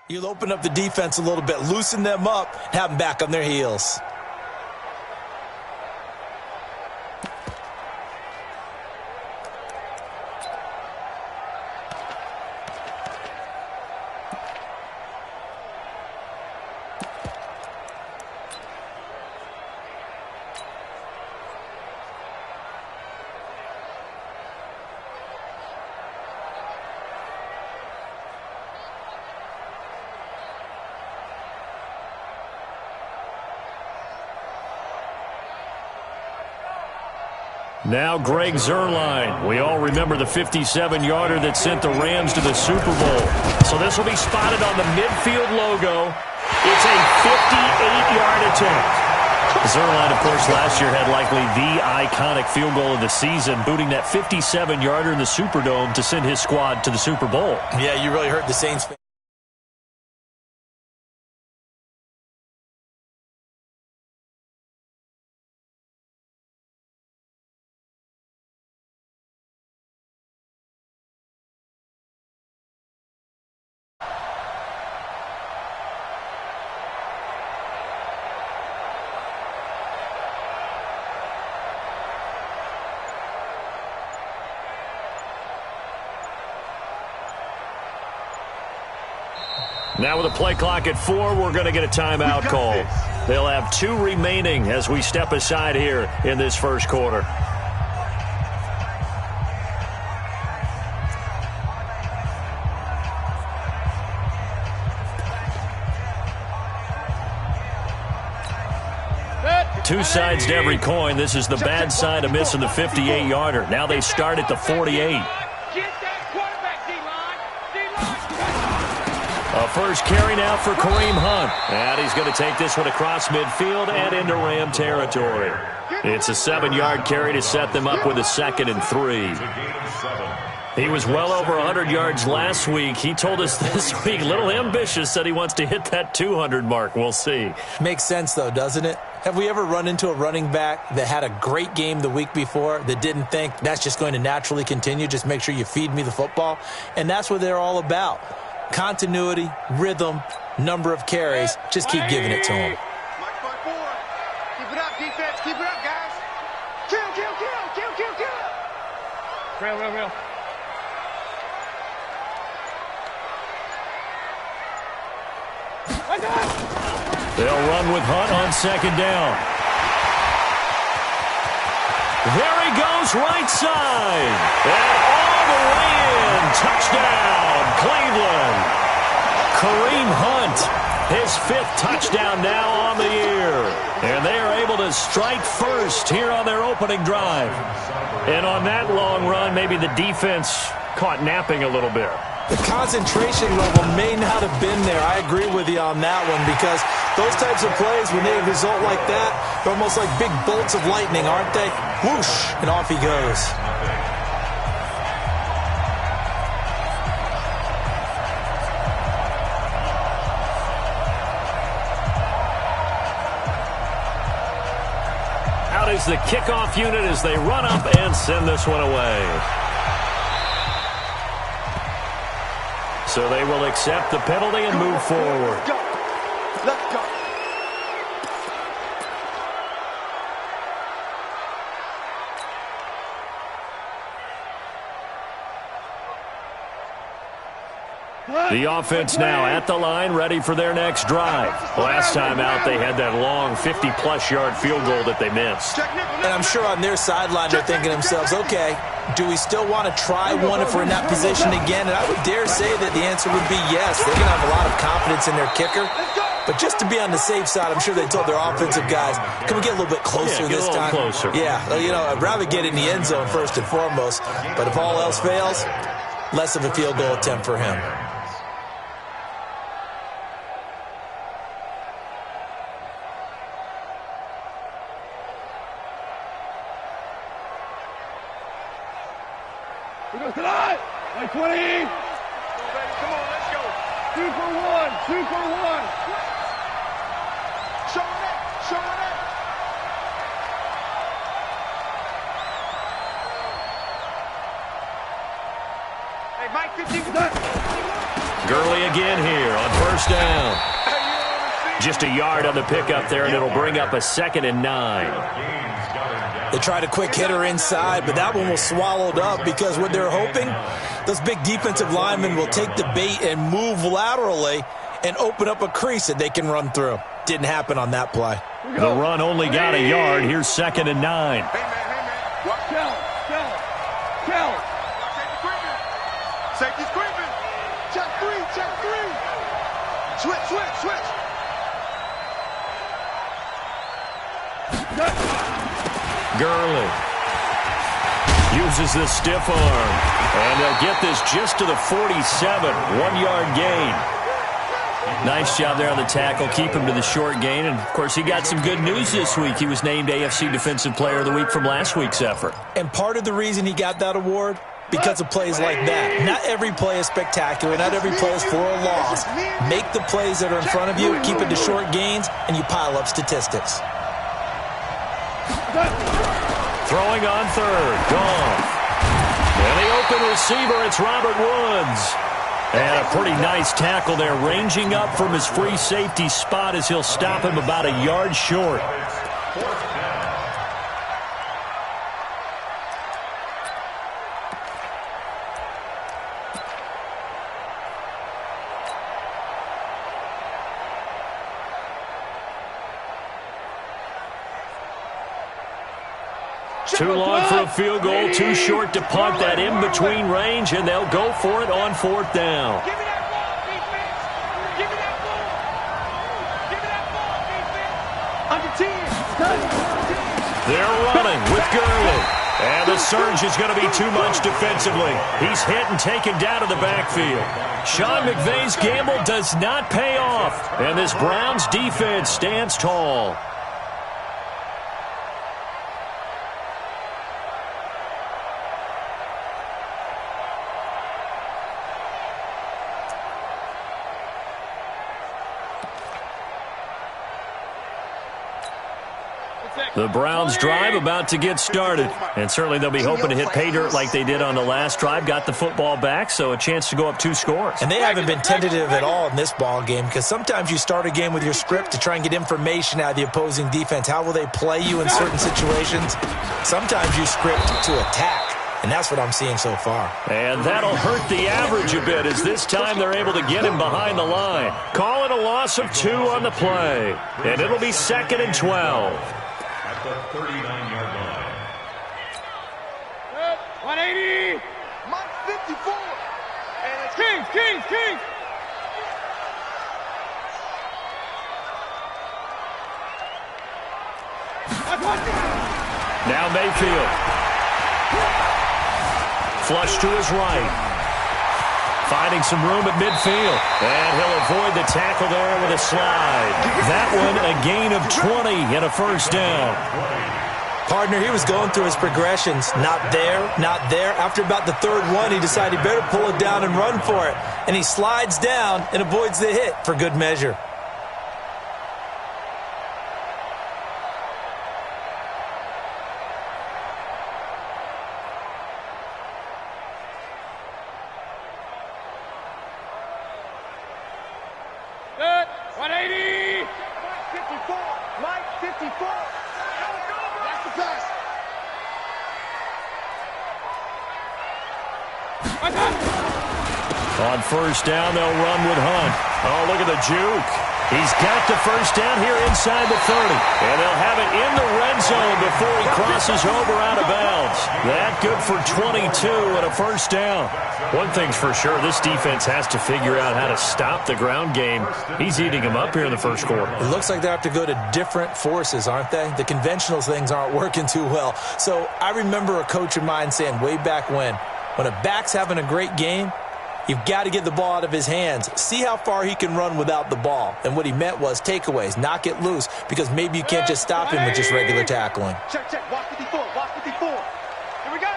You'll open up the defense a little bit, loosen them up, have them back on their heels. Now Greg Zuerlein. We all remember the 57-yarder that sent the Rams to the Super Bowl. So this will be spotted on the midfield logo. It's a 58-yard attempt. Zuerlein, of course, last year had likely the iconic field goal of the season, booting that 57-yarder in the Superdome to send his squad to the Super Bowl. Yeah, you really hurt the Saints fans. Now with a play clock at 4, we're going to get a timeout call. They'll have 2 remaining as we step aside here in this first quarter. Two sides to every coin. This is the bad side of missing the 58-yarder. Now they start at the 48. A first carry now for Kareem Hunt. And he's going to take this one across midfield and into Ram territory. It's a 7-yard carry to set them up with a 2nd and 3. He was well over 100 yards last week. He told us this week, a little ambitious, said he wants to hit that 200 mark. We'll see. Makes sense, though, doesn't it? Have we ever run into a running back that had a great game the week before that didn't think that's just going to naturally continue? Just make sure you feed me the football. And that's what they're all about. Continuity, rhythm, number of carries. Just keep giving it to him. Keep it up, defense. Keep it up, guys. Kill. Real. They'll run with Hunt on 2nd down. There he goes, right side. And all the way in. Touchdown, Cleveland. Kareem Hunt, his 5th touchdown now on the year. And they are able to strike first here on their opening drive. And on that long run, maybe the defense caught napping a little bit. The concentration level may not have been there. I agree with you on that one because those types of plays, when they result like that, they're almost like big bolts of lightning, aren't they? Whoosh, and off he goes. Out is the kickoff unit as they run up and send this one away. So they will accept the penalty and move forward. Let's go. The offense now at the line, ready for their next drive. Last time out, they had that long 50-plus yard field goal that they missed. And I'm sure on their sideline they're thinking to themselves, okay, do we still want to try one if we're in that position again? And I would dare say that the answer would be yes. They're going to have a lot of confidence in their kicker. But just to be on the safe side, I'm sure they told their offensive guys, can we get a little bit closer this time? Closer. Yeah, I'd rather get in the end zone first and foremost. But if all else fails, less of a field goal attempt for him. We go tonight. 20. Come on, let's go. 2 for 1. 2 for 1. Show it. Hey, Mike, 50. Gurley again here on first down. Just a yard on the pickup there, and it'll bring up a 2nd and 9. They tried a quick hitter inside, but that one was swallowed up because what they're hoping, those big defensive linemen will take the bait and move laterally and open up a crease that they can run through. Didn't happen on that play. The run only got a yard. Here's 2nd and 9. Tell. Safety's creeping. Check three. Switch. Gurley uses the stiff arm, and they'll get this just to the 47, 1-yard gain. Nice job there on the tackle, keep him to the short gain, and of course he got some good news this week. He was named AFC Defensive Player of the Week from last week's effort. And part of the reason he got that award, because of plays like that. Not every play is spectacular. Not every play is for a loss. Make the plays that are in front of you, keep it to short gains, and you pile up statistics. Throwing on third. Goff. And the open receiver, it's Robert Woods. And a pretty nice tackle there, ranging up from his free safety spot as he'll stop him about a yard short. Too long for a field goal, too short to punt. That in-between range, and they'll go for it on 4th down. Give me that ball, defense. Give me that ball. Give me that ball, defense. Under 10. They're running with Gurley. And the surge is going to be too much defensively. He's hit and taken down to the backfield. Sean McVay's gamble does not pay off. And this Browns defense stands tall. The Browns drive about to get started. And certainly they'll be hoping to hit pay dirt like they did on the last drive. Got the football back, so a chance to go up 2 scores. And they haven't been tentative at all in this ball game because sometimes you start a game with your script to try and get information out of the opposing defense. How will they play you in certain situations? Sometimes you script to attack. And that's what I'm seeing so far. And that'll hurt the average a bit as this time they're able to get him behind the line. Call it a loss of 2 on the play. And it'll be 2nd and 12. At the 39-yard line. 180. Mike 54. And it's King. Now Mayfield. Flush to his right. Finding some room at midfield. And he'll avoid the tackle there with a slide. That one a gain of 20 and a 1st down. Partner, he was going through his progressions. Not there. After about the 3rd one, he decided he better pull it down and run for it. And he slides down and avoids the hit for good measure. On 1st down, they'll run with Hunt. Oh, look at the juke. He's got the 1st down here inside the 30. And they'll have it in the red zone before he crosses over out of bounds. That good for 22 and a 1st down. One thing's for sure, this defense has to figure out how to stop the ground game. He's eating him up here in the 1st quarter. It looks like they have to go to different forces, aren't they? The conventional things aren't working too well. So I remember a coach of mine saying way back when a back's having a great game, you've got to get the ball out of his hands. See how far he can run without the ball. And what he meant was takeaways, knock it loose, because maybe you can't just stop him with just regular tackling. Check. Watch 54. Here we go.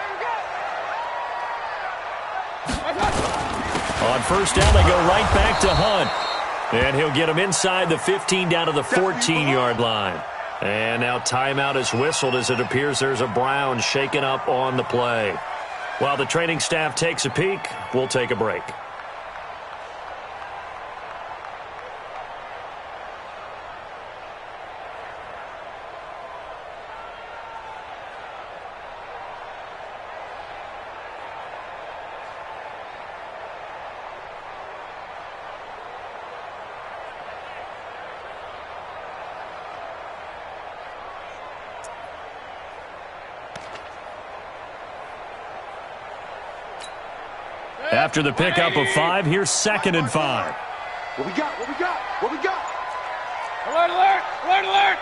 On 1st down, they go right back to Hunt. And he'll get him inside the 15 down to the 14-yard line. And now timeout is whistled as it appears there's a Brown shaken up on the play. While the training staff takes a peek, we'll take a break. After the pickup of 5, here's 2nd and 5. What we got? What we got? What we got? Alert, alert! Alert, alert!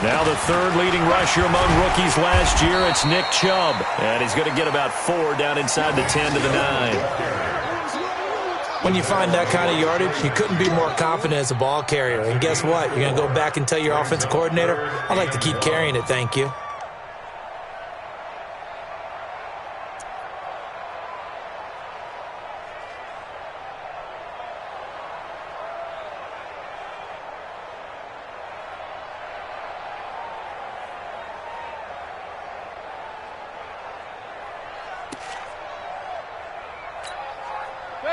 Now the 3rd leading rusher among rookies last year, it's Nick Chubb. And he's going to get about 4 down inside the 10 to the 9. When you find that kind of yardage, you couldn't be more confident as a ball carrier. And guess what? You're going to go back and tell your offensive coordinator, I'd like to keep carrying it, thank you.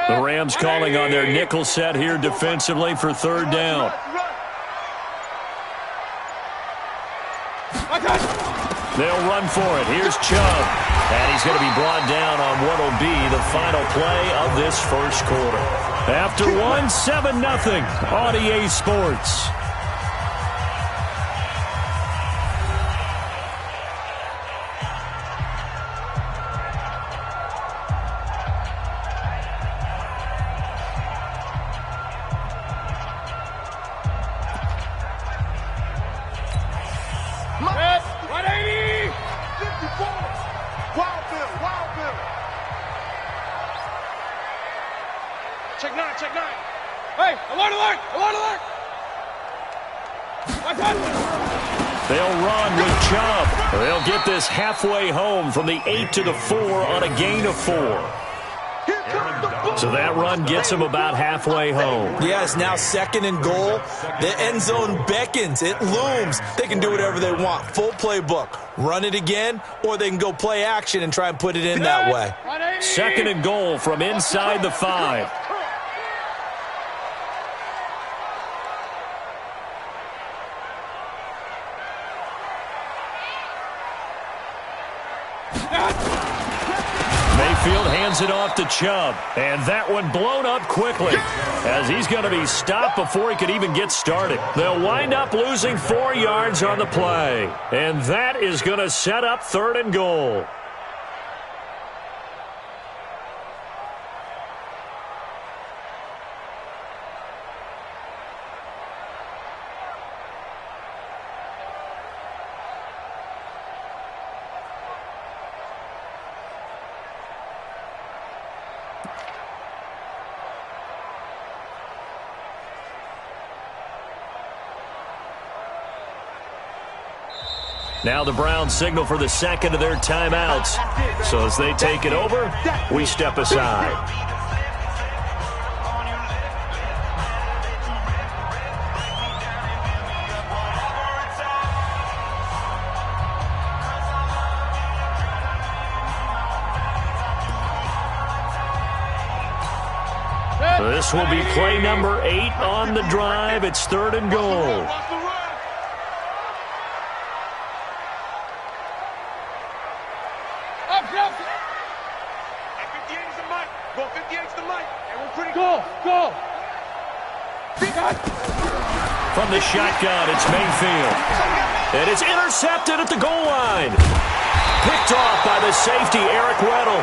The Rams calling on their nickel set here defensively for 3rd down. They'll run for it. Here's Chubb. And he's going to be brought down on what will be the final play of this first quarter. After 1, 7-0 on EA Sports. Check 9, check 9. Hey, alert, alert, alert, alert. They'll run with Chubb. They'll get this halfway home from the 8 to the 4 on a gain of 4. So that run gets them about halfway home. Yeah, it's now 2nd and goal. The end zone beckons. It looms. They can do whatever they want. Full playbook. Run it again, or they can go play action and try and put it in that way. 2nd and goal from inside the 5. Mayfield hands it off to Chubb. And that one blown up quickly as he's going to be stopped before he could even get started. They'll wind up losing 4 yards on the play. And that is going to set up 3rd and goal. Now the Browns signal for the 2nd of their timeouts. So as they take it over, we step aside. This will be play number 8 on the drive. It's 3rd and goal. From the shotgun, it's Mayfield. And it's intercepted at the goal line. Picked off by the safety, Eric Weddle.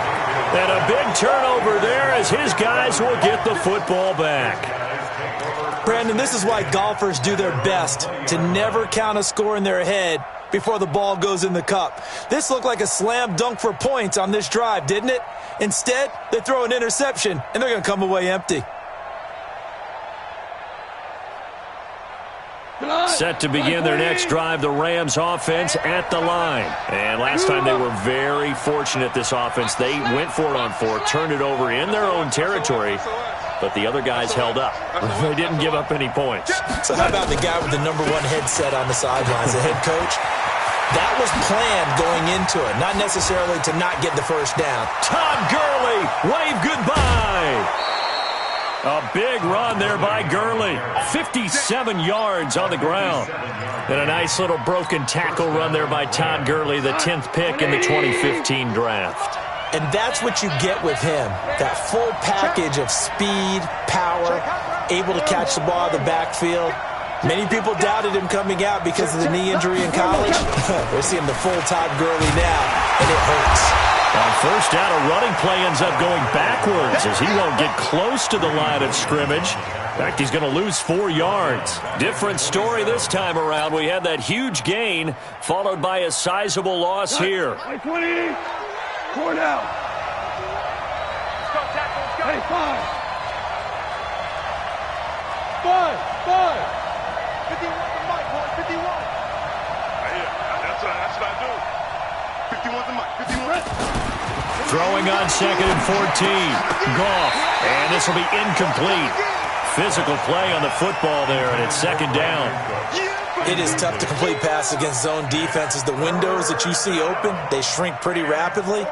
And a big turnover there as his guys will get the football back. Brandon, this is why golfers do their best to never count a score in their head before the ball goes in the cup. This looked like a slam dunk for points on this drive, didn't it? Instead, they throw an interception, and they're going to come away empty. Set to begin their next drive, the Rams offense at the line. And last time they were very fortunate, this offense. They went for it on 4, turned it over in their own territory, but the other guys held up. They didn't give up any points. So how about the guy with the number 1 headset on the sidelines, the head coach? That was planned going into it, not necessarily to not get the first down. Todd Gurley, wave goodbye. A big run there by Gurley. 57 yards on the ground. And a nice little broken tackle run there by Todd Gurley, the 10th pick in the 2015 draft. And that's what you get with him, that full package of speed, power, able to catch the ball out of the backfield. Many people doubted him coming out because of the knee injury in college. We're seeing the full Todd Gurley now, and it hurts. On first down, a running play ends up going backwards as he won't get close to the line of scrimmage. In fact, he's going to lose 4 yards. Different story this time around. We had that huge gain followed by a sizable loss here. 20. 4 down. Hey, 5. 5. 51 to Mike, boy. 51. That's what I do. 51 to Mike. 51. Throwing on 2nd and 14. Goff. And this will be incomplete. Physical play on the football there, and it's 2nd down. It is tough to complete pass against zone defenses. The windows that you see open, they shrink pretty rapidly.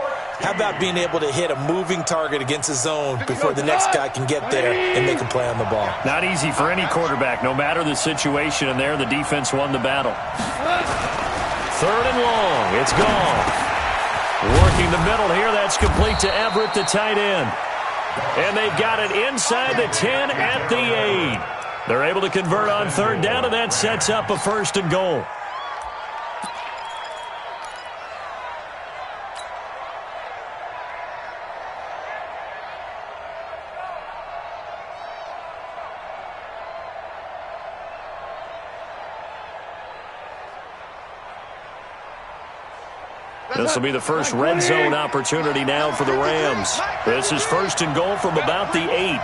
How about being able to hit a moving target against a zone before the next guy can get there and make a play on the ball? Not easy for any quarterback, no matter the situation, and there the defense won the battle. 3rd and long. It's Goff. Working the middle here. That's complete to Everett, the tight end. And they've got it inside the 10 at the 8. They're able to convert on 3rd down, and that sets up a 1st and goal. This will be the first red zone opportunity now for the Rams. This is 1st and goal from about the 8.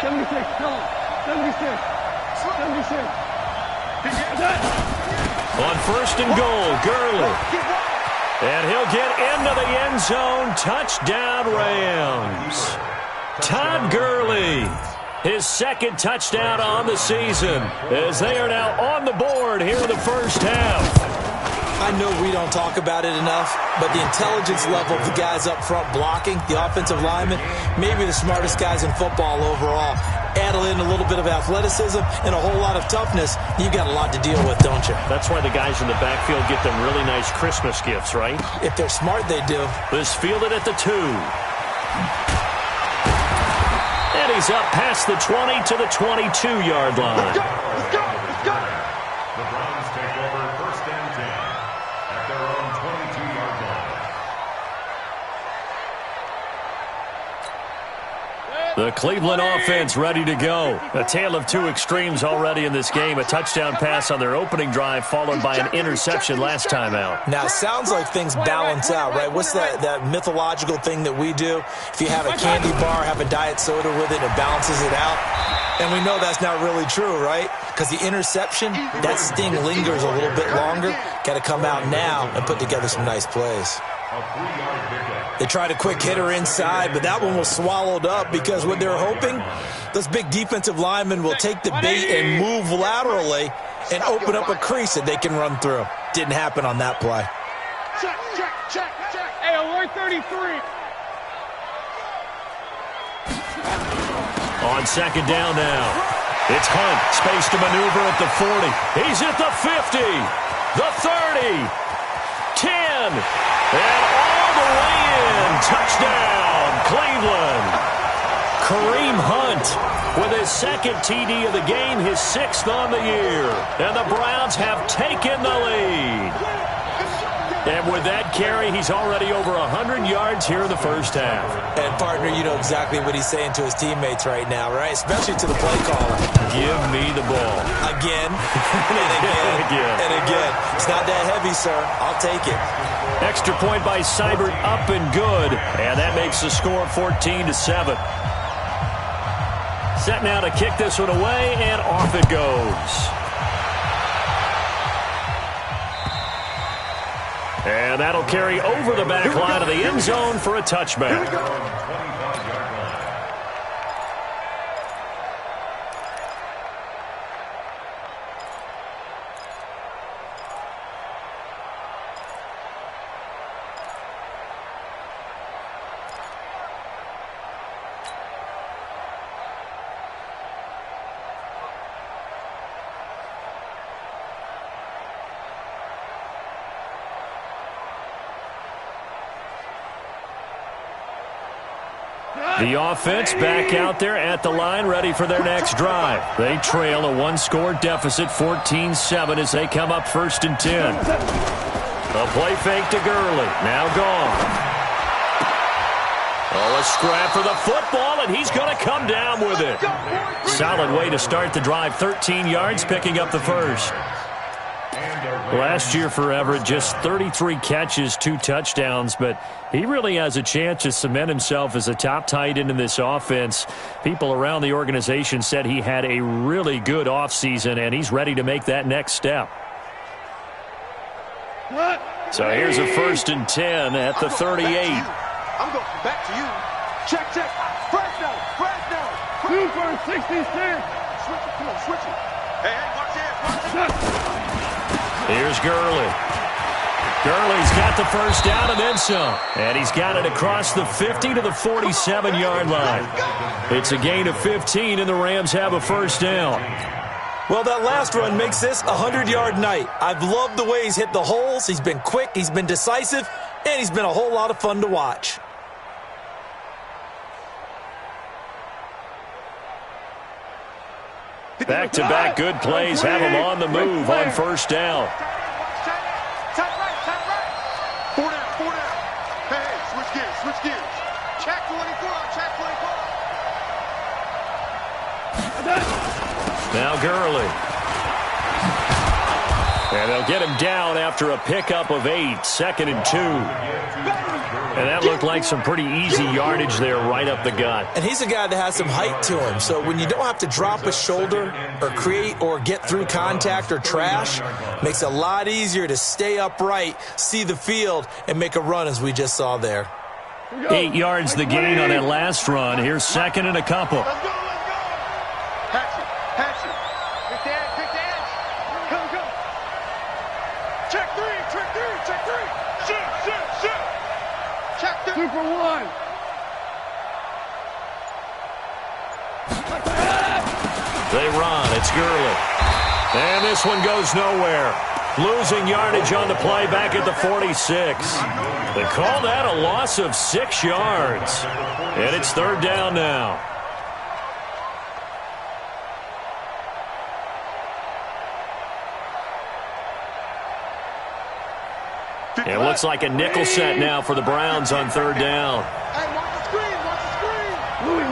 76, tell him. 76. 76. On 1st and goal, Gurley. And he'll get into the end zone. Touchdown, Rams. Todd Gurley, his 2nd touchdown on the season, as they are now on the board here in the first half. I know we don't talk about it enough, but the intelligence level of the guys up front blocking, the offensive linemen, maybe the smartest guys in football overall. Add in a little bit of athleticism and a whole lot of toughness, you've got a lot to deal with, don't you? That's why the guys in the backfield get them really nice Christmas gifts, right? If they're smart, they do. This fielded at the 2. And he's up past the 20 to the 22-yard line. Let's go! The Browns take over 1st and 10 at their own 22-yard line. The Cleveland offense ready to go. A tale of 2 extremes already in this game. A touchdown pass on their opening drive followed by an interception last time out. Now, it sounds like things balance out, right? What's that mythological thing that we do? If you have a candy bar, have a diet soda with it, it balances it out. And we know that's not really true, right? Because the interception, that sting lingers a little bit longer. Got to come out now and put together some nice plays. A 3-yard pickup. They tried a quick hitter inside, but that one was swallowed up because what they're hoping, those big defensive linemen will take the bait and move laterally and open up a crease that they can run through. Didn't happen on that play. Check. Hey, alert 33. On 2nd down now. It's Hunt. Space to maneuver at the 40. He's at the 50. The 30. 10. And all the way in. Touchdown, Cleveland. Kareem Hunt with his 2nd TD of the game, his 6th on the year. And the Browns have taken the lead. And with that carry, he's already over 100 yards here in the first half. And, partner, you know exactly what he's saying to his teammates right now, right? Especially to the play caller. Give me the ball. Again, and again. It's not that heavy, sir. I'll take it. Extra point by Seibert, up and good. And that makes the score 14-7. Set now to kick this one away, and off it goes. And that'll carry over the back line of the end zone for a touchback. The offense back out there at the line, ready for their next drive. They trail a 1-score deficit, 14-7, as they come up 1st and 10. A play fake to Gurley. Now gone. Oh, a scrap for the football, and he's going to come down with it. Solid way to start the drive. 13 yards, picking up the first. Last year for Everett, just 33 catches, 2 touchdowns, but he really has a chance to cement himself as a top tight end in this offense. People around the organization said he had a really good offseason, and he's ready to make that next step. So here's a 1st and 10 at the 38. I'm going back to you. Check. Fresno. 2 for 66. Switch it. Come on, switch it. Hey, watch it. Here's Gurley. Gurley's got the first down and then some. And he's got it across the 50 to the 47-yard line. It's a gain of 15, and the Rams have a first down. Well, that last run makes this a 100-yard night. I've loved the way he's hit the holes. He's been quick, he's been decisive, and he's been a whole lot of fun to watch. Back-to-back good plays have him on the move on first down. Tight right. 4 down. Hey, switch gears. Check 24. Now Gurley. And they'll get him down after a pickup of 8, 2nd and 2. And that looked like some pretty easy yardage there right up the gut. And he's a guy that has some height to him. So when you don't have to drop a shoulder or create or get through contact or trash, makes it a lot easier to stay upright, see the field, and make a run as we just saw there. 8 yards the gain on that last run. Here's 2nd and a couple. Let's go. Patch it. Pick the edge. Go. Check three. Shoot. Check 2 for 1. They run. It's Gurley. And this one goes nowhere. Losing yardage on the play back at the 46. They call that a loss of 6 yards. And it's 3rd down now. It looks like a nickel set now for the Browns on 3rd down. Hey, watch the screen. Louis.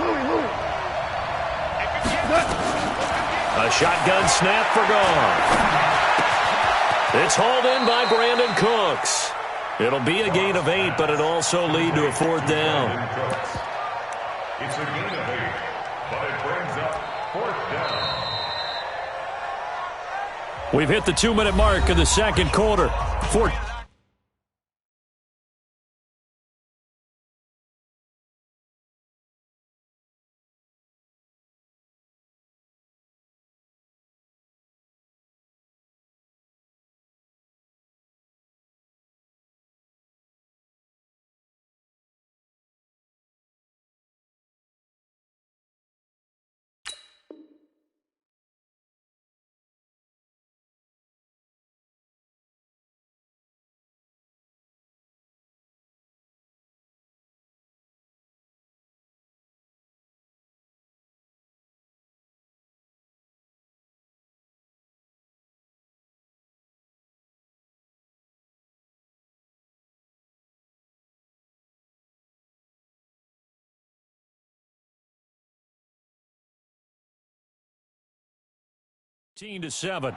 A shotgun snap for gone. It's hauled in by Brandon Cooks. It'll be a gain of 8, but it'll also lead to a 4th down. It's a gain of 8, but it brings up 4th down. We've hit the 2-minute mark of the 2nd quarter. To 7.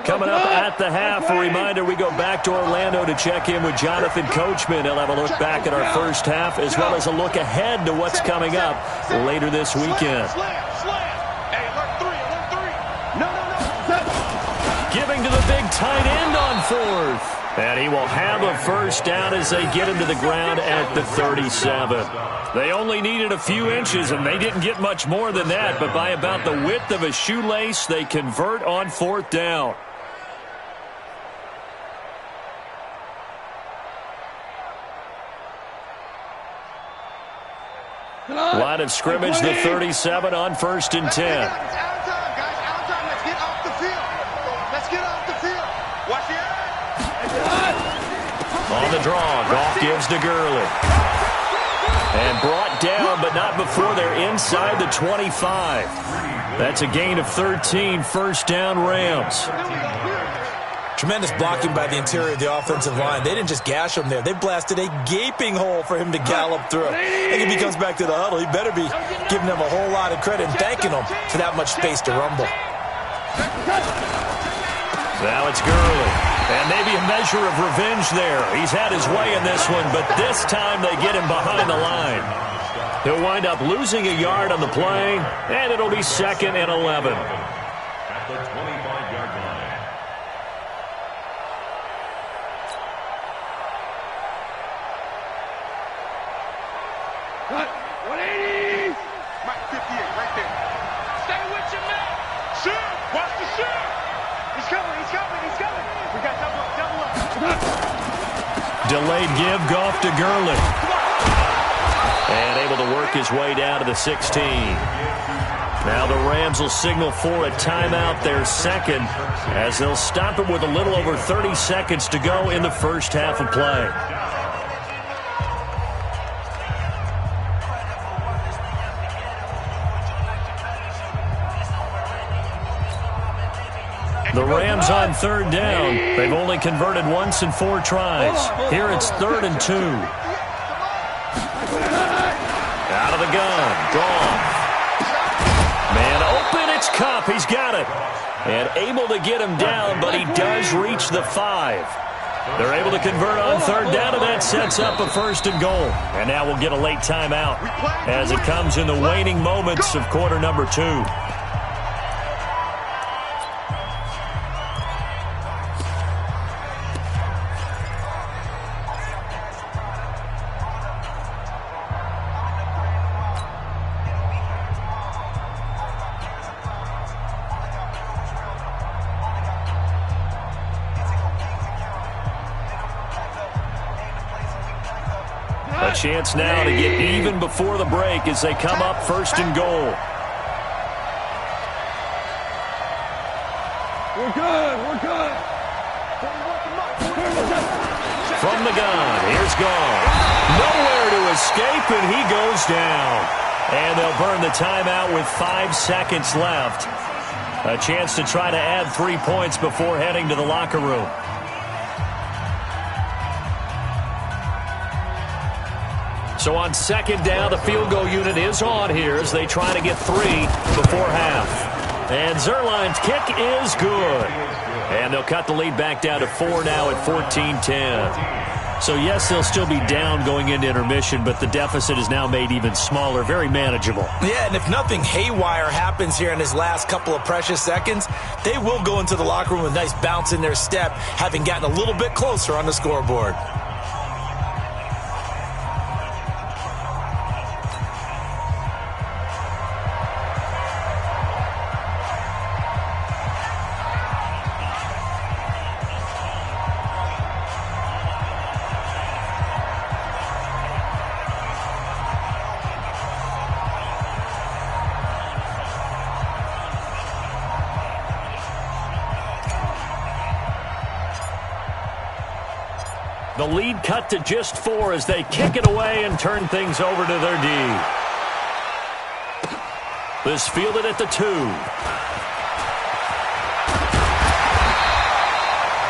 Coming up at the half, a reminder, we go back to Orlando to check in with Jonathan Coachman. He'll have a look back at our first half as well as a look ahead to what's coming up later this weekend. Hey, alert 3. No. Giving to the big tight end on 4th. And he will have a first down as they get him to the ground at the 37. They only needed a few inches, and they didn't get much more than that. But by about the width of a shoelace, they convert on 4th down. Line of scrimmage, the 37 on 1st and 10. On the draw, Goff gives to Gurley. And brought down, but not before they're inside the 25. That's a gain of 13, first down Rams. Tremendous blocking by the interior of the offensive line. They didn't just gash him there. They blasted a gaping hole for him to gallop through. I think if he comes back to the huddle, he better be giving them a whole lot of credit and thanking them for that much space to rumble. Now it's Gurley. And maybe a measure of revenge there. He's had his way in this one, but this time they get him behind the line. He'll wind up losing a yard on the play, and it'll be 2nd and 11. At the 25-yard line. Cut. 180. Mike 58 right there. Stay with your man. Shoot. Watch the shoot. He's coming. He's coming. He's coming. We got double up. Double up. Delayed give, Goff to Gurley. And able to work his way down to the 16. Now the Rams will signal for a timeout, their second, as they'll stop it with a little over 30 seconds to go in the first half of play. The Rams on third down. They've only converted once in 4 tries. Here it's 3rd and 2. Out of the gun. Goff. Man open. It's Kupp. He's got it. And able to get him down, but he does reach the 5. They're able to convert on third down, and that sets up a 1st and goal. And now we'll get a late timeout as it comes in the waning moments of quarter number 2. A chance now to get even before the break as they come up 1st and goal. We're good. We're good. From the gun, here's Goff. Nowhere to escape, and he goes down. And they'll burn the timeout with 5 seconds left. A chance to try to add 3 points before heading to the locker room. So on 2nd down, the field goal unit is on here as they try to get 3 before half. And Zerline's kick is good. And they'll cut the lead back down to 4 now at 14-10. So yes, they'll still be down going into intermission, but the deficit is now made even smaller, very manageable. Yeah, and if nothing haywire happens here in his last couple of precious seconds, they will go into the locker room with a nice bounce in their step, having gotten a little bit closer on the scoreboard. The lead cut to just 4 as they kick it away and turn things over to their D. This fielded at the 2.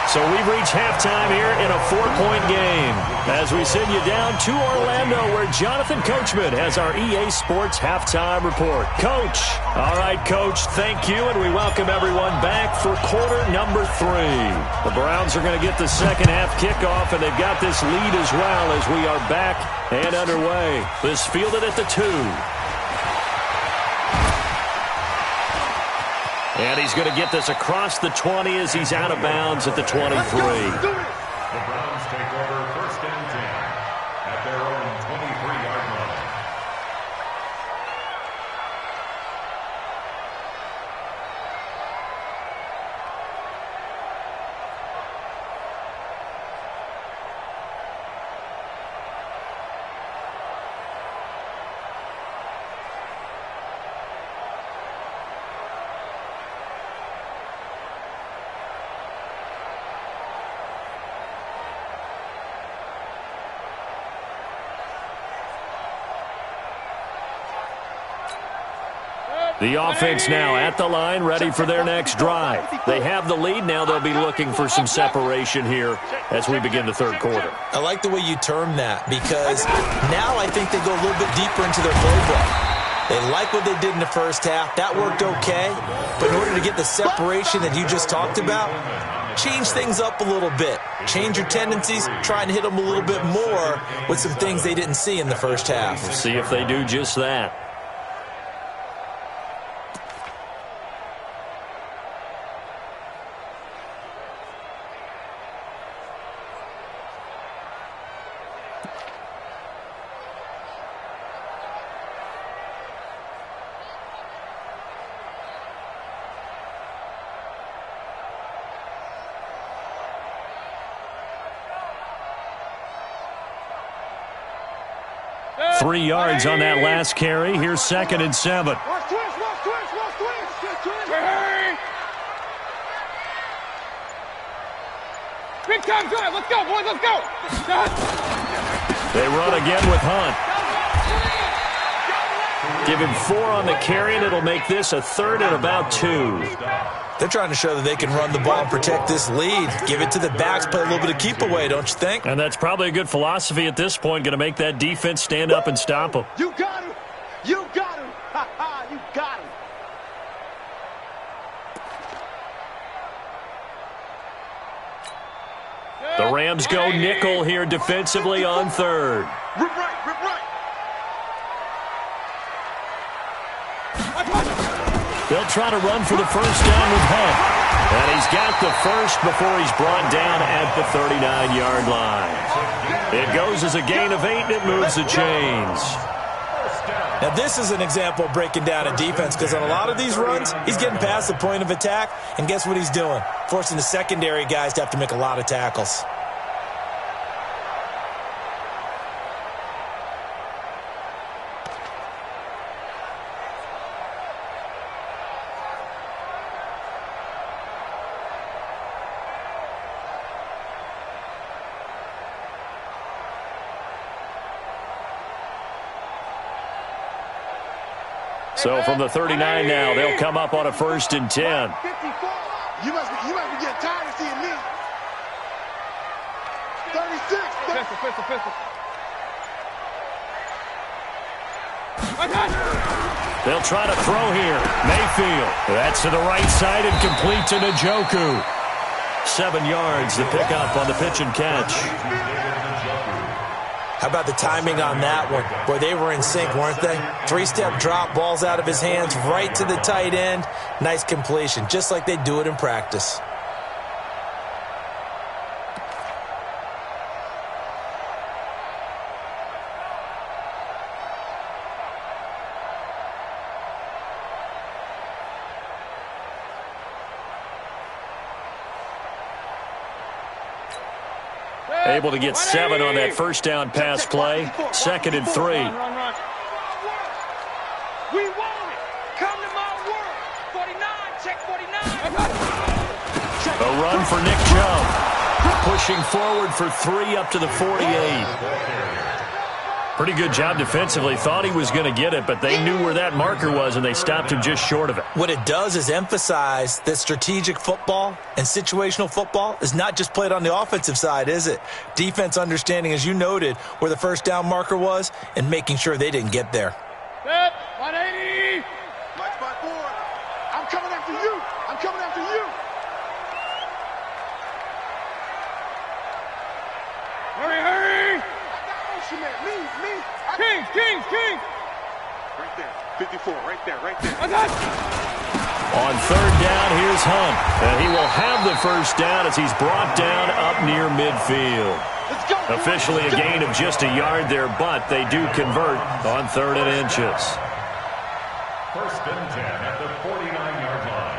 So we've reached halftime here in a 4-point game as we send you down to Orlando where Jonathan Coachman has our EA Sports Halftime Report. Coach. All right, Coach, thank you, and we welcome everyone back for quarter number 3. The Browns are going to get the second half kickoff, and they've got this lead as well as we are back and underway. This fielded at the 2. And he's going to get this across the 20 as he's out of bounds at the 23. The Browns take over 1st and 10 at their own 23-yard line. The offense now at the line, ready for their next drive. They have the lead. Now they'll be looking for some separation here as we begin the third quarter. I like the way you term that because now I think they go a little bit deeper into their playbook. They like what they did in the first half. That worked okay. But in order to get the separation that you just talked about, change things up a little bit. Change your tendencies. Try and hit them a little bit more with some things they didn't see in the first half. We'll see if they do just that. Three yards on that last carry. Here's 2nd and 7. Big time drive. Let's go, boys. Let's go. They run again with Hunt. Give him 4 on the carry, and it'll make this a 3rd and about 2. They're trying to show that they can run the ball and protect this lead. Give it to the backs, play a little bit of keep away, don't you think? And that's probably a good philosophy at this point, going to make that defense stand up and stop them. You got him. You got him. Ha-ha, you got him. The Rams go nickel here defensively on 3rd. Rip right, rip right. They'll try to run for the first down with Hunt. And he's got the first before he's brought down at the 39-yard line. It goes as a gain of 8, and it moves the chains. Now, this is an example of breaking down a defense because on a lot of these runs, he's getting past the point of attack, and guess what he's doing? Forcing the secondary guys to have to make a lot of tackles. So from the 39 now, they'll come up on a 1st and 10. 54. You must be getting tired of seeing me. 36. Pistol. They'll try to throw here. Mayfield. That's to the right side and complete to Njoku. 7 yards, the pickup on the pitch and catch. How about the timing on that one? Boy, they were in sync, weren't they? 3-step drop, balls out of his hands, right to the tight end. Nice completion, just like they do it in practice. Able to get 7 on that first down pass play. 2nd and 3. Run. We want it. Come to my world. 49, check 49. A run for Nick Chubb. Pushing forward for 3 up to the 48. Pretty good job defensively. Thought he was going to get it, but they knew where that marker was, and they stopped him just short of it. What it does is emphasize that strategic football and situational football is not just played on the offensive side, is it? Defense understanding, as you noted, where the first down marker was and making sure they didn't get there. Set. 180. Light spot forward. I'm coming after you. I'm coming after you. Hurry. Me. King. Right there. 54. Right there. On 3rd down, here's Hunt. And he will have the first down as he's brought down up near midfield. Let's go. Officially a gain of just a yard there, but they do convert on 3rd and inches. 1st and 10 at the 49-yard line.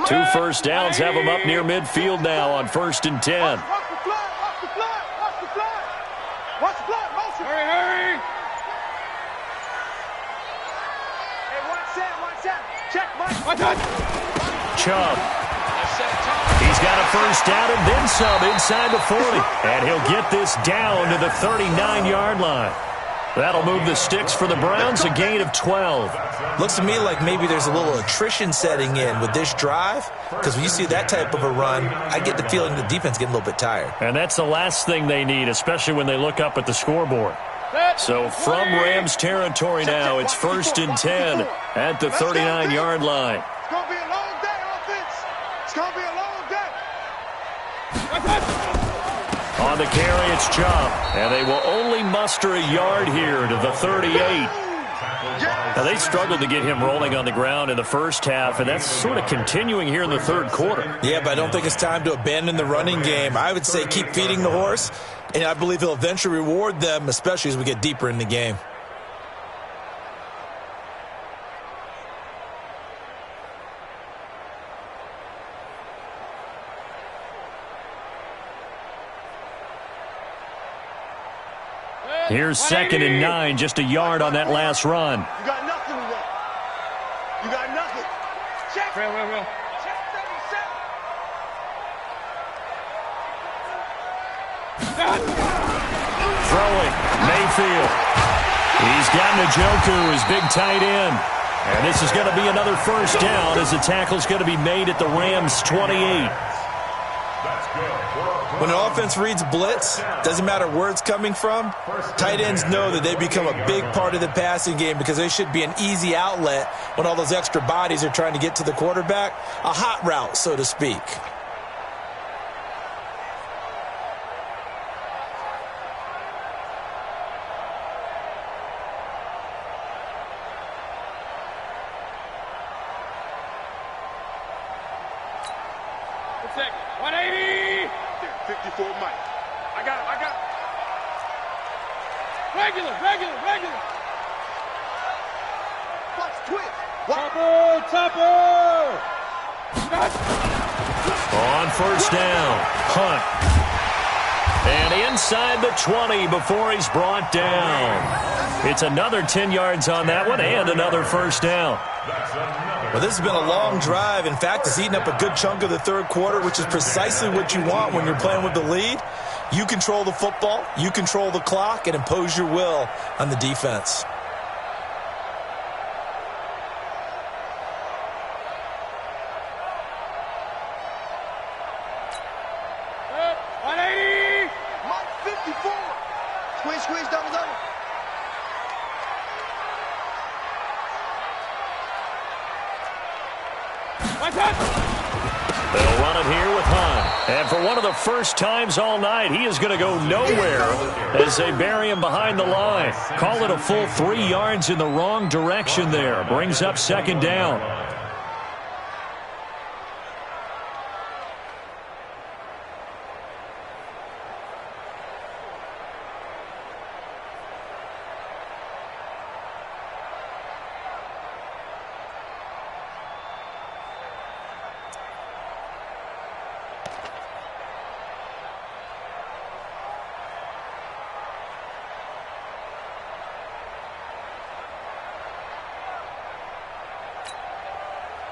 Two first downs have them up near midfield now on 1st and 10. Watch the flag. Motion. Hurry. Hey, watch that. Check. Chubb. He's got a first down and then some inside the 40. And he'll get this down to the 39-yard line. That'll move the sticks for the Browns, a gain of 12. Looks to me like maybe there's a little attrition setting in with this drive, because when you see that type of a run, I get the feeling the defense getting a little bit tired. And that's the last thing they need, especially when they look up at the scoreboard. So from Rams territory now, it's 1st and 10 at the 39-yard line. It's going to be a long day, offense. It's going to be a long day. On the carry, it's Chubb. And they will only muster a yard here to the 38. Now, they struggled to get him rolling on the ground in the first half, and that's sort of continuing here in the third quarter. Yeah, but I don't think it's time to abandon the running game. I would say keep feeding the horse, and I believe he'll eventually reward them, especially as we get deeper in the game. Here's 2nd and 9, just a yard on that last run. You got nothing today. You got nothing. Check. Real. Check 7-7. Throwing, Mayfield. He's got Njoku, his big tight end. And this is going to be another first down as the tackle's going to be made at the Rams' 28. When an offense reads blitz, doesn't matter where it's coming from, tight ends know that they become a big part of the passing game because they should be an easy outlet when all those extra bodies are trying to get to the quarterback. A hot route, so to speak. Good second. 180. 54 Mike. I got it. Regular. Watch twitch. Topper. On first down, Hunt. And inside the 20 before he's brought down. It's another 10 yards on that one and another first down. Well, this has been a long drive. In fact, it's eaten up a good chunk of the third quarter, which is precisely what you want when you're playing with the lead. You control the football, you control the clock, and impose your will on the defense. Mike 54. Squeeze, double. They'll run it here with Hunt. And for one of the first times all night, he is going to go nowhere as they bury him behind the line. Call it a full 3 yards in the wrong direction there. Brings up 2nd down.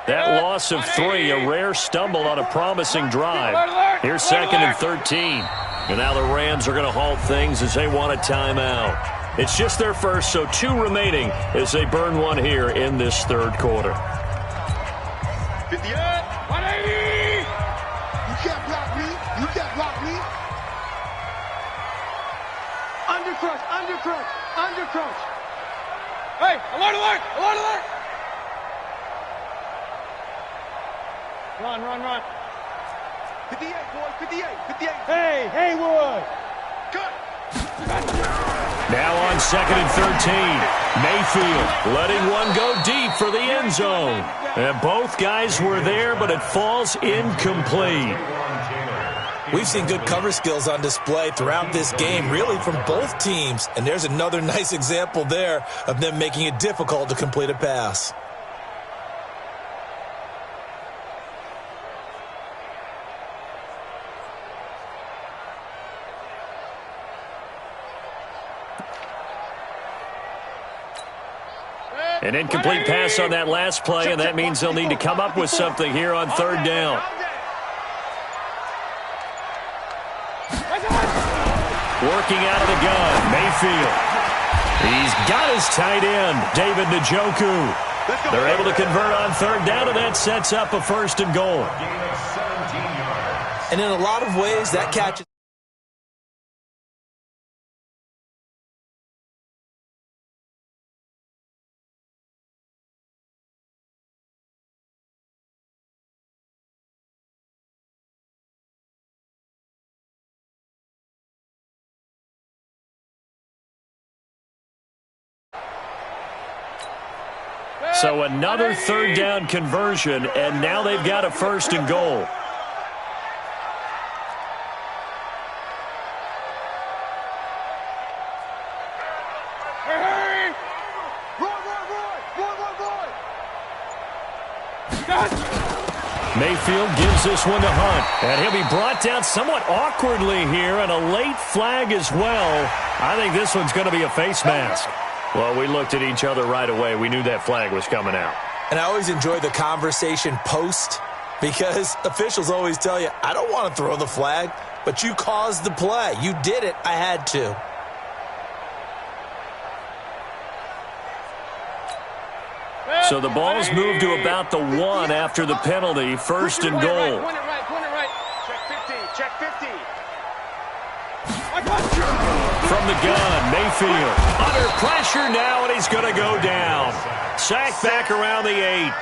That loss of 3, a rare stumble on a promising drive. Here's 2nd and 13. And now the Rams are going to halt things as they want a timeout. It's just their first, so 2 remaining as they burn one here in this third quarter. 58. 180. You can't block me. Under crunch. Hey, alert. Run. 58, boys. 58. Hey, Haywood. Cut. Now on 2nd and 13. Mayfield letting one go deep for the end zone. And both guys were there, but it falls incomplete. We've seen good cover skills on display throughout this game, really from both teams. And there's another nice example there of them making it difficult to complete a pass. An incomplete pass on that last play, and that means they'll need to come up with something here on third down. Working out of the gun, Mayfield. He's got his tight end, David Njoku. They're able to convert on third down, and that sets up a first and goal. And in a lot of ways, that catch. So another third down conversion, and now they've got a first and goal. Mayfield gives this one to Hunt, and he'll be brought down somewhat awkwardly here, and a late flag as well. I think this one's going to be a face mask. Well, we looked at each other right away. We knew that flag was coming out. And I always enjoy the conversation post, because officials always tell you, I don't want to throw the flag, but you caused the play. You did it. I had to. So the ball's moved to about the 1 after the penalty. First and goal. Point it right. Check 50. From the gun, Mayfield. Under pressure now, and he's going to go down. Sacked back around the 8.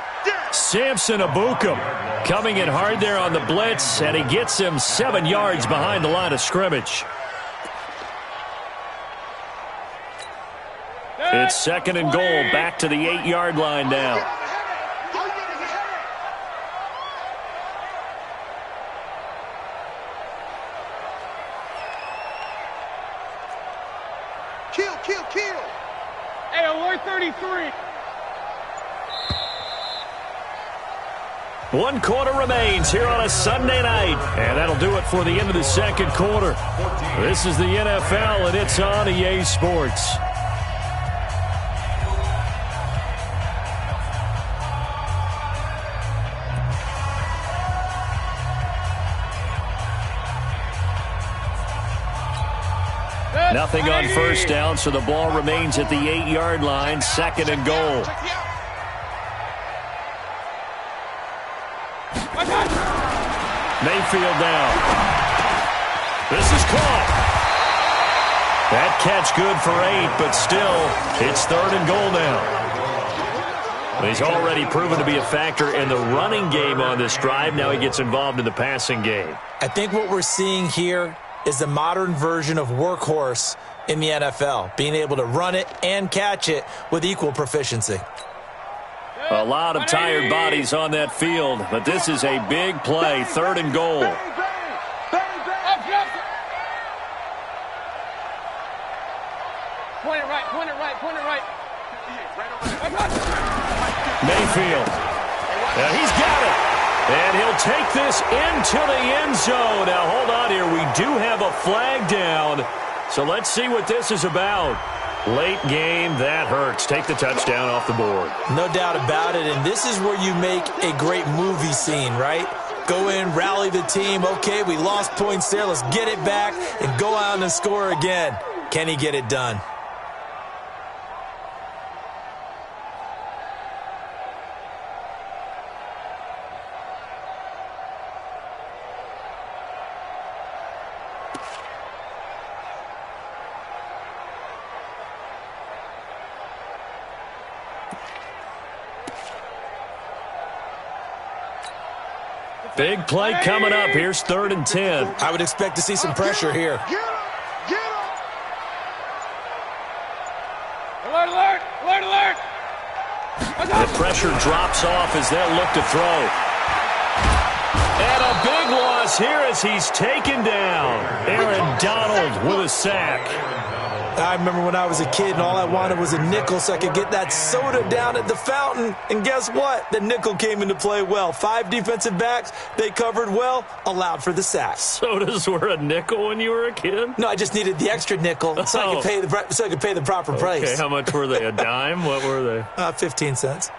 Samson Ebukam coming in hard there on the blitz, and he gets him 7 yards behind the line of scrimmage. It's second and goal, back to the 8-yard line now. Kill. Hey, alert 33. 1 quarter remains here on a Sunday night, and that'll do it for the end of the second quarter. This is the NFL, and it's on EA Sports. Nothing on first down, so the ball remains at the 8-yard line, second and goal. Mayfield down. This is caught. That catch good for 8, but still, it's third and goal now. He's already proven to be a factor in the running game on this drive. Now he gets involved in the passing game. I think what we're seeing here is the modern version of workhorse in the NFL, being able to run it and catch it with equal proficiency. A lot of tired bodies on that field, but this is a big play, third and goal. Point it right. Mayfield. Now he's got it. And he'll take this into the end zone. Now, hold on here. We do have a flag down. So let's see what this is about. Late game, that hurts. Take the touchdown off the board. No doubt about it. And this is where you make a great movie scene, right? Go in, rally the team. Okay, we lost points there. Let's get it back and go out and score again. Can he get it done? Big play coming up. Here's 3rd and 10. I would expect to see some pressure here. Alert! The pressure drops off as they'll look to throw. And a big loss here as he's taken down. Aaron Donald with a sack. I remember when I was a kid and all I wanted was a nickel so I could get that soda down at the fountain. And guess what? The nickel came into play well. 5 defensive backs, they covered well, allowed for the sack. Sodas were a nickel when you were a kid? No, I just needed the extra nickel so I could pay the proper price. Okay, how much were they? A dime? What were they? 15 cents.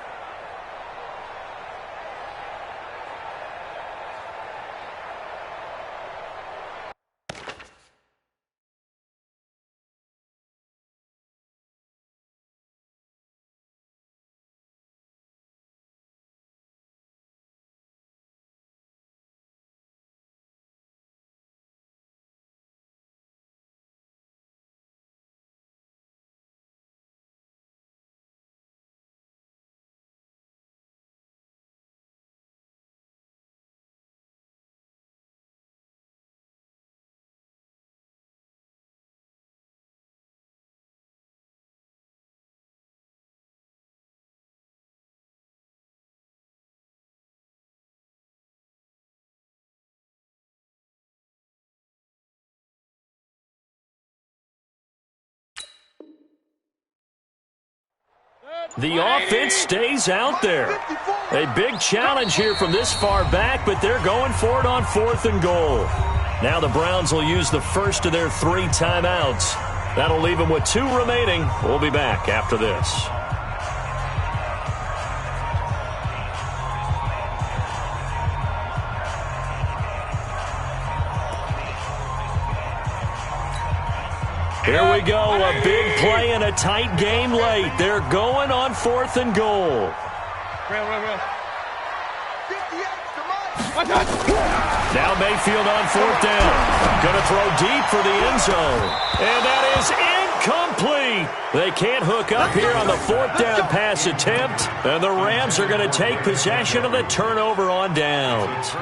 The offense stays out there. A big challenge here from this far back, but they're going for it on 4th and goal. Now the Browns will use the first of their 3 timeouts. That'll leave them with 2 remaining. We'll be back after this. Here we go, a big play and a tight game late. They're going on 4th and goal. Now Mayfield on 4th down. Going to throw deep for the end zone. And that is incomplete. They can't hook up here on the 4th down pass attempt. And the Rams are going to take possession of the turnover on downs.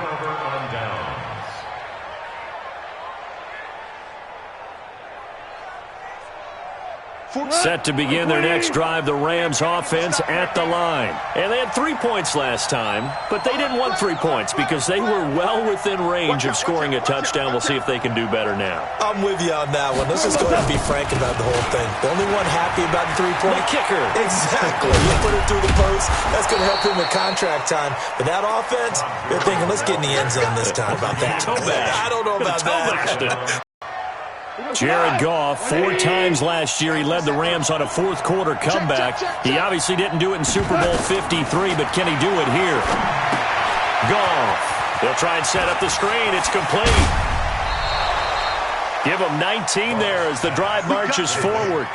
Set to begin their next drive, the Rams offense at the line. And they had 3 points last time, but they didn't want 3 points because they were well within range of scoring a touchdown. We'll see if they can do better now. I'm with you on that one. Let's just go ahead and be frank about the whole thing. The only one happy about the 3-point. The kicker. Exactly. You put it through the post. That's going to help him with contract time. But that offense, they're thinking, let's get in the end zone this time about that. I don't know about that. Jared Goff, 4 times last year, he led the Rams on a 4th quarter comeback. He obviously didn't do it in Super Bowl 53, but can he do it here? Goff. They'll try and set up the screen. It's complete. Give him 19 there as the drive marches forward.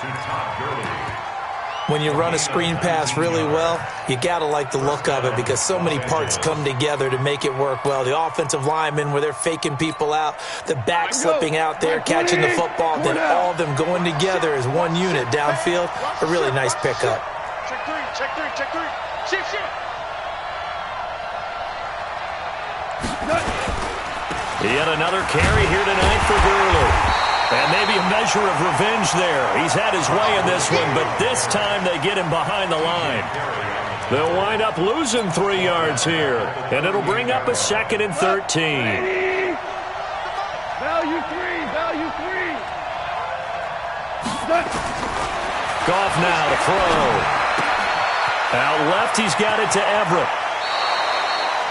When you run a screen pass really well, you got to like the look of it because so many parts come together to make it work well. The offensive linemen where they're faking people out, the back slipping out there, catching the football, then all of them going together as one unit downfield. A really nice pickup. Check 3, check 3, check 3. Shift. Yet another carry here tonight for Gurley. And maybe a measure of revenge there. He's had his way in this one, but this time they get him behind the line. They'll wind up losing 3 yards here, and it'll bring up a 2nd and 13. Value 3. Goff now to throw. Out left, he's got it to Everett.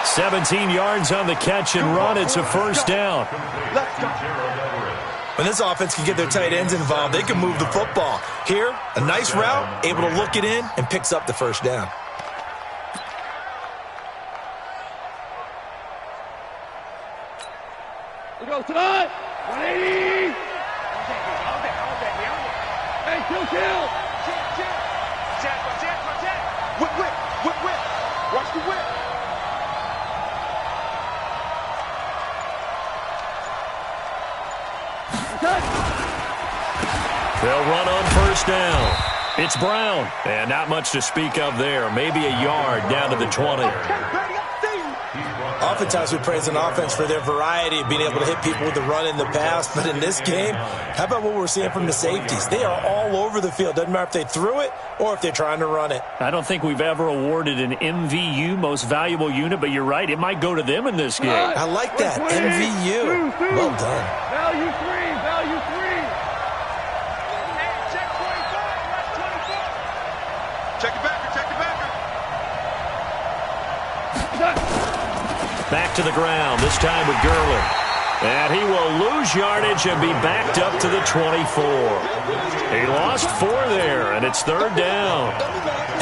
17 yards on the catch and run. It's a 1st down. Let's go. When this offense can get their tight ends involved, they can move the football. Here, a nice route, able to look it in, and picks up the 1st down. We go tonight. 180. Hey, kill. Whip. Watch the whip. They'll run on 1st down. It's Brown. And not much to speak of there. Maybe a yard down to the 20. Oftentimes we praise an offense for their variety of being able to hit people with the run in the pass. But in this game, how about what we're seeing from the safeties? They are all over the field. Doesn't matter if they threw it or if they're trying to run it. I don't think we've ever awarded an MVU, most valuable unit, but you're right. It might go to them in this game. I like that. MVU. Well done. Value 3. Back to the ground, this time with Gurley. And he will lose yardage and be backed up to the 24. He lost 4 there, and it's 3rd down.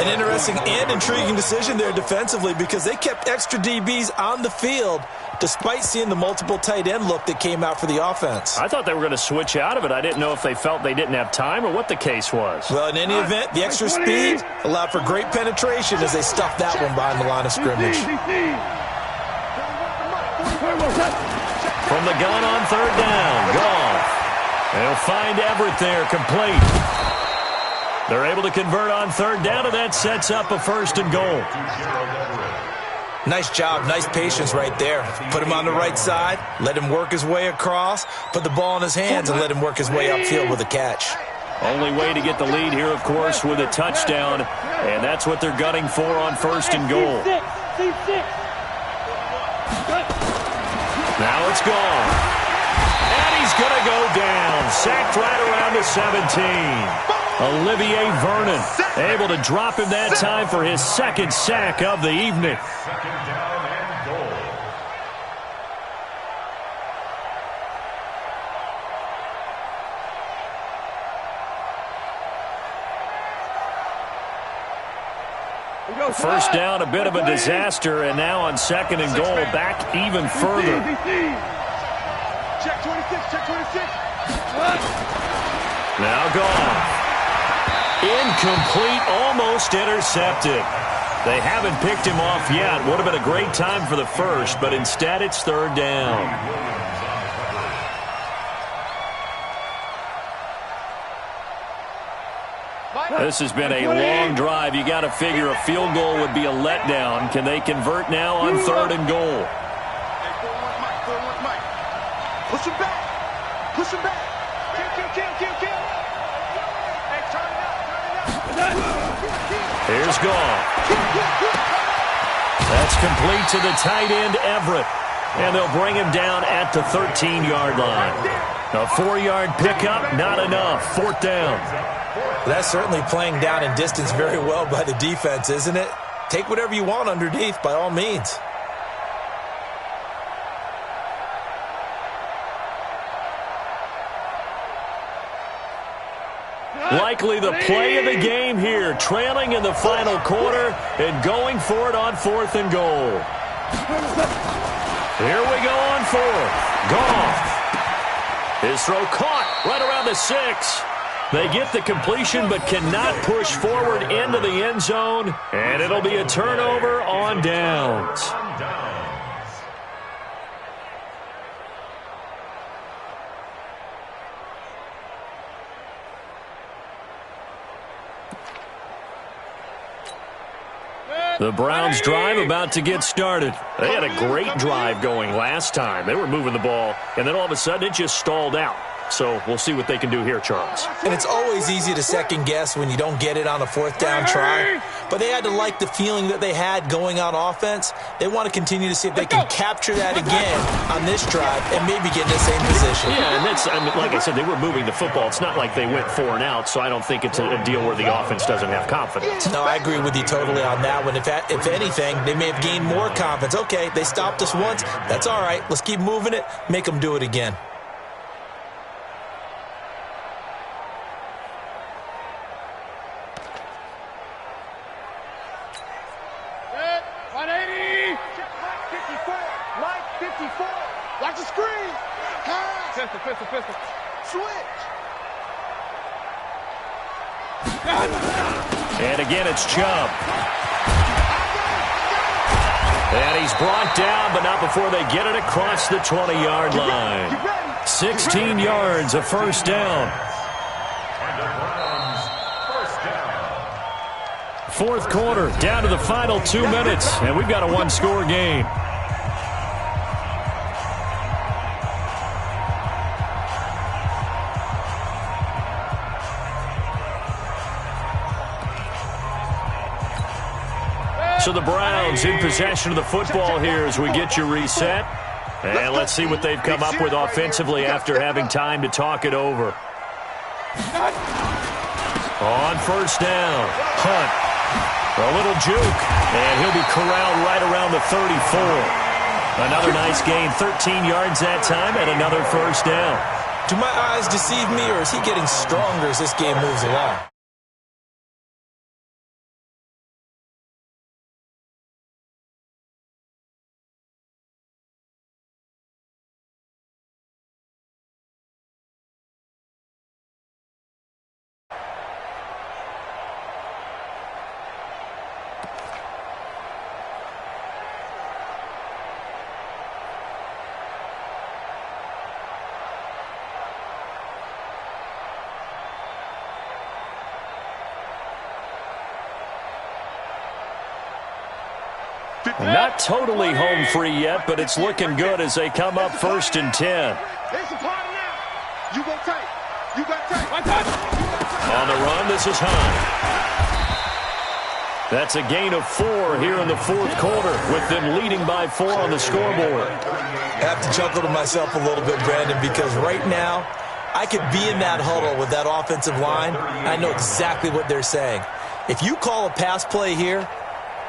An interesting and intriguing decision there defensively because they kept extra DBs on the field despite seeing the multiple tight end look that came out for the offense. I thought they were going to switch out of it. I didn't know if they felt they didn't have time or what the case was. Well, in any event, the extra speed allowed for great penetration as they stuffed that one behind the line of scrimmage. From the gun on 3rd down, Goff. They'll find Everett there, complete. They're able to convert on 3rd down, and that sets up a 1st and goal. Nice job, nice patience right there. Put him on the right side, let him work his way across, put the ball in his hands, and let him work his way upfield with a catch. Only way to get the lead here, of course, with a touchdown, and that's what they're gunning for on 1st and goal. Now it's gone. And he's going to go down. Sacked right around the 17. Olivier Vernon able to drop him that time for his 2nd sack of the evening. 2nd down and goal. First down, a bit of a disaster, and now on 2nd and goal, back even further. Check 26, check 26. Now gone. Incomplete, almost intercepted. They haven't picked him off yet. Would have been a great time for the first, but instead it's 3rd down. This has been a long drive. You got to figure a field goal would be a letdown. Can they convert now on 3rd and goal? Push him back. Push him back. Kill. Hey, turn it up. Here's Goff. That's complete to the tight end, Everett. And they'll bring him down at the 13-yard line. A 4-yard pickup, not enough. 4th down. That's certainly playing down in distance very well by the defense, isn't it? Take whatever you want underneath, by all means. Likely the play of the game here, trailing in the final quarter and going for it on 4th and goal. Here we go on 4th. Goff. His throw caught right around the 6. They get the completion but cannot push forward into the end zone, and it'll be a turnover on downs. The Browns drive about to get started. They had a great drive going last time. They were moving the ball, and then all of a sudden it just stalled out. So we'll see what they can do here, Charles. And it's always easy to second guess when you don't get it on a 4th down try. But they had to like the feeling that they had going on offense. They want to continue to see if they can capture that again on this drive and maybe get in the same position. Yeah, and that's, I mean, like I said, they were moving the football. It's not like they went 4 and out, so I don't think it's a deal where the offense doesn't have confidence. No, I agree with you totally on that one. If anything, they may have gained more confidence. Okay, they stopped us once. That's all right. Let's keep moving it. Make them do it again. Watch the screen. Pistol. Switch. And again, it's Chubb. And he's brought down, but not before they get it across the 20-yard line. 16 yards, a 1st down. And the Browns, 1st down. 4th quarter, down to the final 2 minutes, and we've got a 1-score game. So the Browns in possession of the football here as we get you reset. And let's see what they've come up with offensively after having time to talk it over. On 1st down, Hunt. A little juke, and he'll be corralled right around the 34. Another nice gain, 13 yards that time, and another first down. Do my eyes deceive me, or is he getting stronger as this game moves along? Not totally home free yet, but it's looking good as they come up 1st and 10. You go take. You got take. On the run, this is Hunt. That's a gain of 4 here in the 4th quarter, with them leading by 4 on the scoreboard. I have to chuckle to myself a little bit, Brandon, because right now I could be in that huddle with that offensive line. I know exactly what they're saying. If you call a pass play here,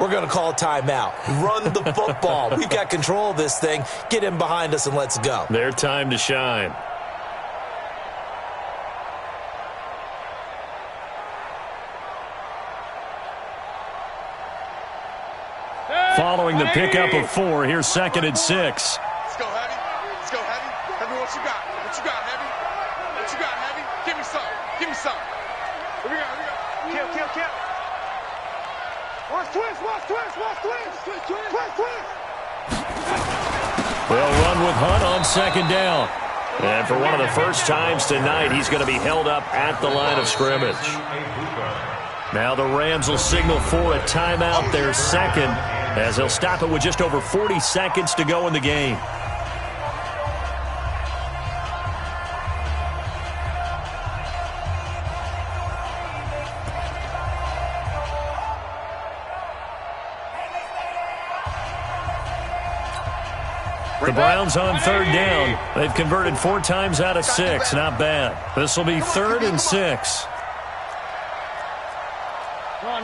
we're going to call a timeout. Run the football. We've got control of this thing. Get in behind us and let's go. Their time to shine. Following the pickup of 4, here's 2nd and 6. Let's go, Heavy. Let's go, Heavy. Heavy, what you got? What you got, Heavy? What you got, Heavy? Give me some. Give me some. Here we go. Here we go. Kill. Watch twist. They'll run with Hunt on 2nd down. And for one of the first times tonight, he's going to be held up at the line of scrimmage. Now the Rams will signal for a timeout, their 2nd, as they'll stop it with just over 40 seconds to go in the game. The Browns on 3rd down. They've converted 4 times out of 6. Not bad. This will be 3rd and 6. Run.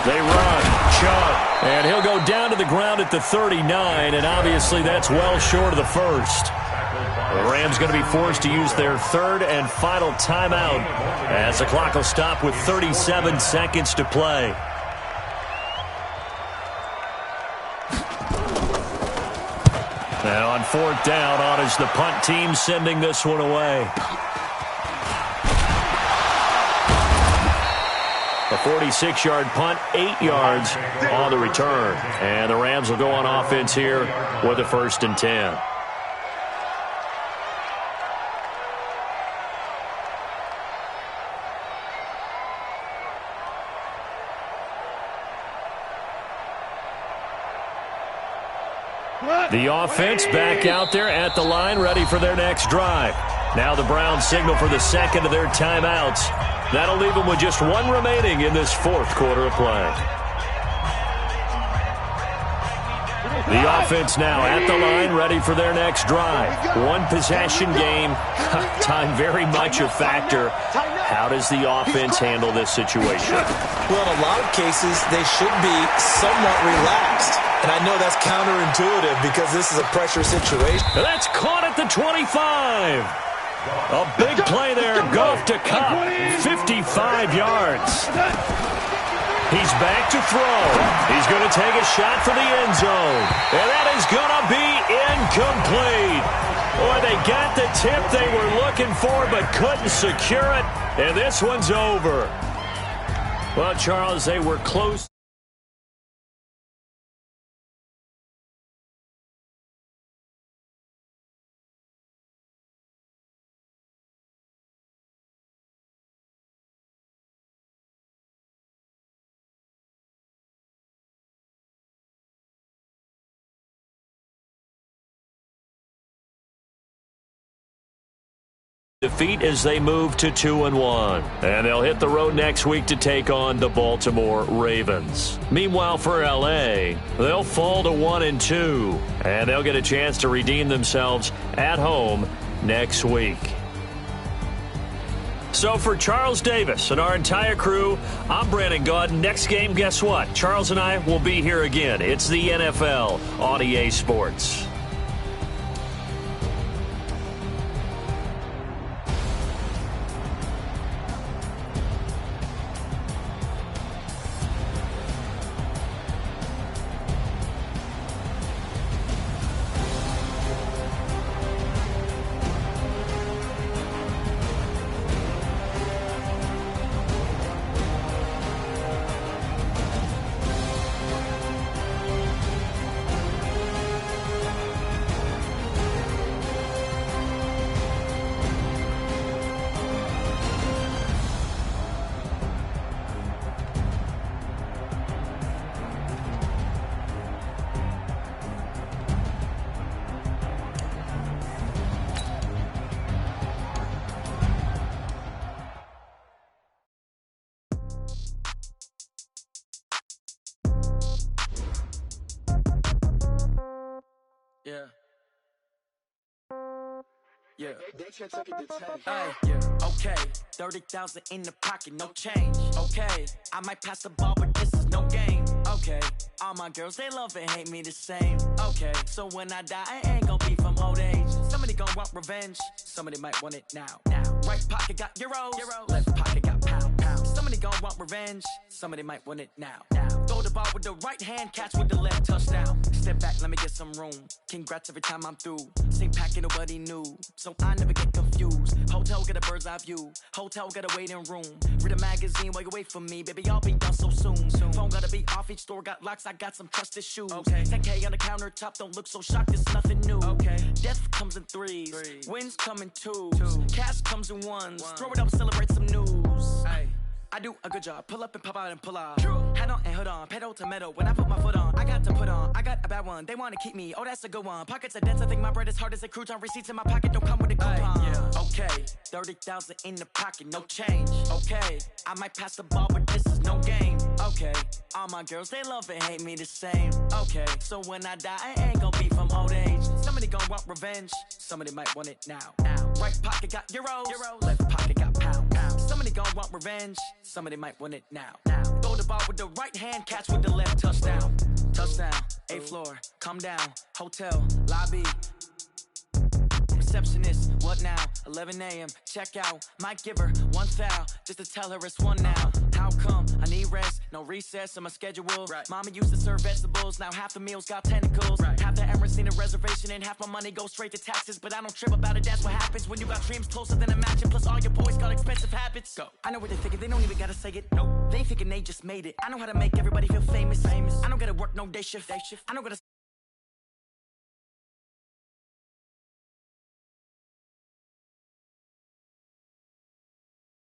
They run. Chubb. And he'll go down to the ground at the 39, and obviously that's well short of the first. The Rams going to be forced to use their 3rd and final timeout as the clock will stop with 37 seconds to play. Now on 4th down, on is the punt team sending this one away. A 46-yard punt, 8 yards on the return. And the Rams will go on offense here with a 1st and 10. The offense back out there at the line, ready for their next drive. Now the Browns signal for the 2nd of their timeouts. That'll leave them with just 1 remaining in this 4th quarter of play. The offense now at the line, ready for their next drive. 1 possession game. Time very much a factor. How does the offense handle this situation? Well, in a lot of cases, they should be somewhat relaxed. And I know that's counterintuitive because this is a pressure situation. That's caught at the 25. A big play there. Goff to Cup. 55 yards. He's back to throw. He's going to take a shot for the end zone. And that is going to be incomplete. Boy, they got the tip they were looking for but couldn't secure it. And this one's over. Well, Charles, they were close. Defeat as they move to 2-1. And they'll hit the road next week to take on the Baltimore Ravens. Meanwhile, for L.A., they'll fall to 1-2. And they'll get a chance to redeem themselves at home next week. So for Charles Davis and our entire crew, I'm Brandon Gaudin. Next game, guess what? Charles and I will be here again. It's the NFL on EA Sports. Yeah. Yeah. Yeah. Okay. 30,000 in the pocket, no change. Okay. I might pass the ball, but this is no game. Okay. All my girls, they love and hate me the same. Okay. So when I die, I ain't gonna be from old age. Somebody gonna want revenge. Somebody might want it now. Right pocket got euros. Left pocket got pounds. Somebody gonna want revenge. Somebody might want it now. Throw the ball with the right hand, catch with the left, touchdown. Step back, let me get some room. Congrats every time I'm through. Same packet, nobody knew, so I never get confused. Hotel get a bird's eye view. Hotel got a waiting room. Read a magazine while you wait for me, baby. I'll be done so soon. Phone gotta be off, each store got locks. I got some trusted shoes. 10K on the countertop, don't look so shocked. It's nothing new. Death comes in threes. Wins come in twos. Cash comes in ones. Throw it up, celebrate some news. I do a good job. Pull up and pop out and pull off. Head on and hood on. Pedal to metal. When I put my foot on, I got to put on. I got a bad one. They want to keep me. Oh, that's a good one. Pockets are dense. I think my bread is hard as a crouton. Receipts in my pocket don't come with a coupon. Okay. 30,000 in the pocket. No change. Okay. I might pass the ball, but this is no game. Okay. All my girls, they love and hate me the same. Okay. So when I die, I ain't gonna be from old age. Somebody gonna want revenge. Somebody might want it now. Right pocket got euros. Left pocket got pounds. Somebody gonna want revenge. Somebody might want it now. Throw the ball with the right hand, catch with the left, touchdown. Touchdown, 8th floor, come down, hotel, lobby. Receptionist, what now? 11 a.m., check out. Might give her one foul, just to tell her it's one now. How come? I need rest, no recess in my schedule. Mama used to serve vegetables, now half the meals got tentacles. Half the Emirates need a reservation and half my money goes straight to taxes. But I don't trip about it, that's what happens when you got dreams closer than a match. And plus all your boys got expensive habits. Go. I know what they're thinking, they don't even gotta say it. Nope. They thinking they just made it. I know how to make everybody feel famous. I don't gotta work no day shift. I don't gotta